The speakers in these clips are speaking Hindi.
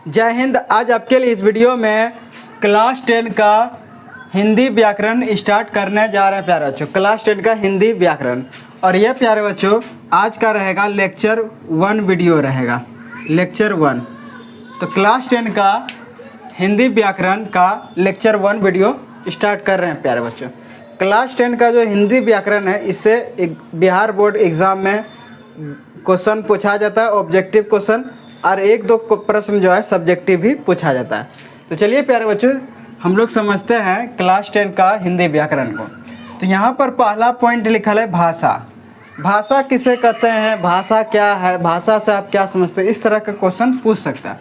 जय हिंद। आज आपके लिए इस वीडियो में क्लास 10 का हिंदी व्याकरण स्टार्ट करने जा रहे हैं प्यारे बच्चों। क्लास 10 का हिंदी व्याकरण, और ये प्यारे बच्चों आज का रहेगा लेक्चर 1 वीडियो रहेगा, लेक्चर 1। तो क्लास 10 का हिंदी व्याकरण का लेक्चर 1 वीडियो स्टार्ट कर रहे हैं प्यारे बच्चों। क्लास 10 का जो हिंदी व्याकरण है, इससे एक बिहार बोर्ड एग्ज़ाम में क्वेश्चन पूछा जाता है, ऑब्जेक्टिव क्वेश्चन, और 1-2 प्रश्न जो है सब्जेक्टिव भी पूछा जाता है। तो चलिए प्यारे बच्चों हम लोग समझते हैं क्लास 10 का हिंदी व्याकरण को। तो यहाँ पर पहला पॉइंट लिखा है भाषा। भाषा किसे कहते हैं, भाषा क्या है, भाषा से आप क्या समझते हैं, इस तरह का क्वेश्चन पूछ सकता है।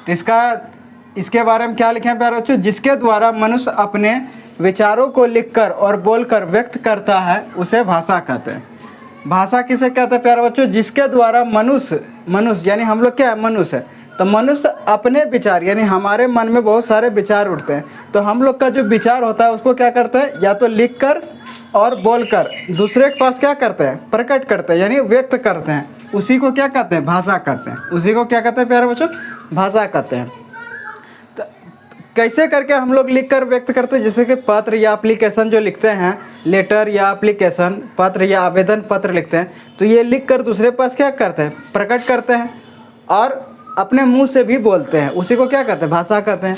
तो इसके बारे में क्या लिखे हैं प्यारे बच्चों, जिसके द्वारा मनुष्य अपने विचारों को लिखकर और बोलकर व्यक्त करता है उसे भाषा कहते हैं। भाषा किसे कहते हैं प्यारे बच्चों, जिसके द्वारा मनुष्य यानी हम लोग क्या है, मनुष्य है। तो मनुष्य अपने विचार यानी हमारे मन में बहुत सारे विचार उठते हैं, तो हम लोग का जो विचार होता है उसको क्या करते हैं, या तो लिखकर और बोलकर दूसरे के पास क्या करते हैं, प्रकट करते हैं यानी व्यक्त करते हैं। उसी को क्या कहते हैं, भाषा कहते हैं। उसी को क्या कहते हैं प्यारे बच्चों, भाषा कहते हैं। तो कैसे करके हम लोग लिखकर व्यक्त करते हैं, जैसे कि पत्र या एप्लीकेशन जो लिखते हैं, लेटर या एप्लीकेशन, पत्र या आवेदन पत्र लिखते हैं, तो ये लिखकर दूसरे पास क्या करते हैं, प्रकट करते हैं और अपने मुंह से भी बोलते हैं। उसी को क्या कहते हैं, भाषा कहते हैं।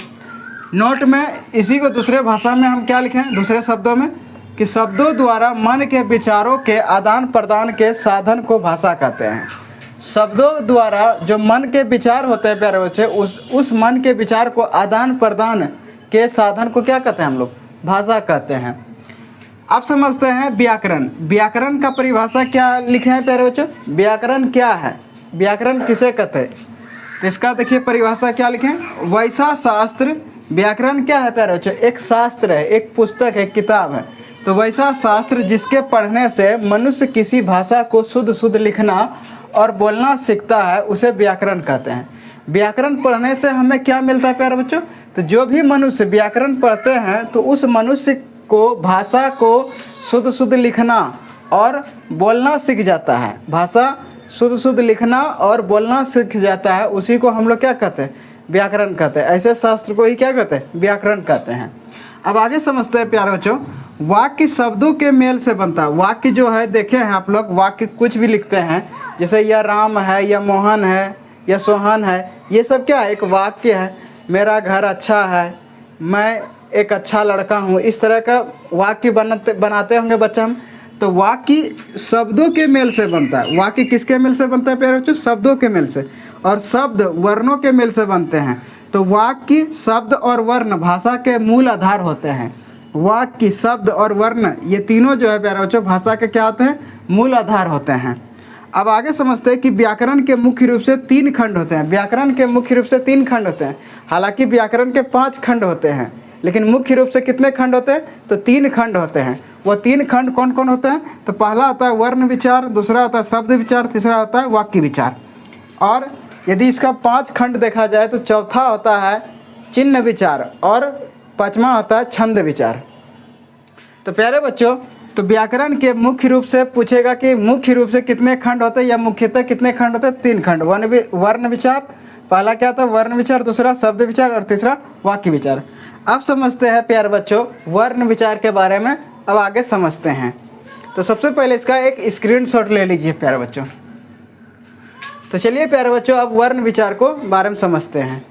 नोट में इसी को दूसरे भाषा में हम क्या लिखें, दूसरे शब्दों में, कि शब्दों द्वारा मन के विचारों के आदान प्रदान के साधन को भाषा कहते हैं। शब्दों द्वारा जो मन के विचार होते हैं प्यारे बच्चे, उस मन के विचार को आदान प्रदान के साधन को क्या कहते हैं, हम लोग भाषा कहते हैं। आप समझते हैं व्याकरण। व्याकरण का परिभाषा क्या लिखे हैं प्यारे बच्चों, व्याकरण क्या है, व्याकरण किसे कहते हैं। तो इसका देखिए परिभाषा क्या लिखे हैं, वैसा शास्त्र। व्याकरण क्या है प्यारे बच्चों, एक शास्त्र है, एक पुस्तक है, किताब है। तो वैसा शास्त्र जिसके पढ़ने से मनुष्य किसी भाषा को शुद्ध लिखना और बोलना सीखता है, उसे व्याकरण कहते हैं। व्याकरण पढ़ने से हमें क्या मिलता है प्यारे बच्चों, तो जो भी मनुष्य व्याकरण पढ़ते हैं तो उस मनुष्य को भाषा को शुद्ध लिखना और बोलना सीख जाता है। भाषा शुद्ध लिखना और बोलना सीख जाता है, उसी को हम लोग क्या कहते हैं, व्याकरण कहते हैं। ऐसे शास्त्र को ही क्या कहते हैं, व्याकरण कहते हैं। अब आगे समझते हैं प्यारे बच्चों, वाक्य शब्दों के मेल से बनता है। वाक्य जो है देखे हैं आप लोग, वाक्य कुछ भी लिखते हैं, जैसे यह राम है, या मोहन है, या सोहन है, ये सब क्या है, एक वाक्य है। मेरा घर अच्छा है, मैं एक अच्छा लड़का हूँ, इस तरह का वाक्य बनाते होंगे बच्चा हम। तो वाक्य शब्दों के मेल से बनता है। वाक्य किसके मेल से बनता है प्यारे बच्चों, शब्दों के मेल से, और शब्द वर्णों के मेल से बनते हैं। तो वाक्य, शब्द और वर्ण भाषा के मूल आधार होते हैं। वाक्य, शब्द और वर्ण ये तीनों जो है प्यारे बच्चों भाषा के क्या होते हैं, मूल आधार होते हैं। अब आगे समझते हैं कि व्याकरण के मुख्य रूप से 3 खंड होते हैं। व्याकरण के मुख्य रूप से 3 खंड होते हैं। हालांकि व्याकरण के 5 खंड होते हैं, लेकिन मुख्य रूप से कितने खंड होते हैं, तो 3 खंड होते हैं। वो 3 खंड कौन कौन होते हैं, तो पहला आता है वर्ण विचार, दूसरा आता है शब्द विचार, तीसरा आता है वाक्य विचार। और यदि इसका 5 खंड देखा जाए तो चौथा होता है चिन्ह विचार और 5वां होता है छंद विचार। तो प्यारे बच्चों, तो व्याकरण के मुख्य रूप से पूछेगा कि मुख्य रूप से कितने खंड होते हैं, या मुख्यतः कितने खंड होते हैं, 3 खंड। वर्ण विचार, पहला क्या था वर्ण विचार, दूसरा शब्द विचार और तीसरा वाक्य विचार। अब समझते हैं प्यारे बच्चों वर्ण विचार के बारे में, अब आगे समझते हैं। तो सबसे पहले इसका एक स्क्रीनशॉट ले लीजिए प्यारे बच्चों। तो चलिए प्यारे बच्चों अब वर्ण विचार को बारे में समझते हैं।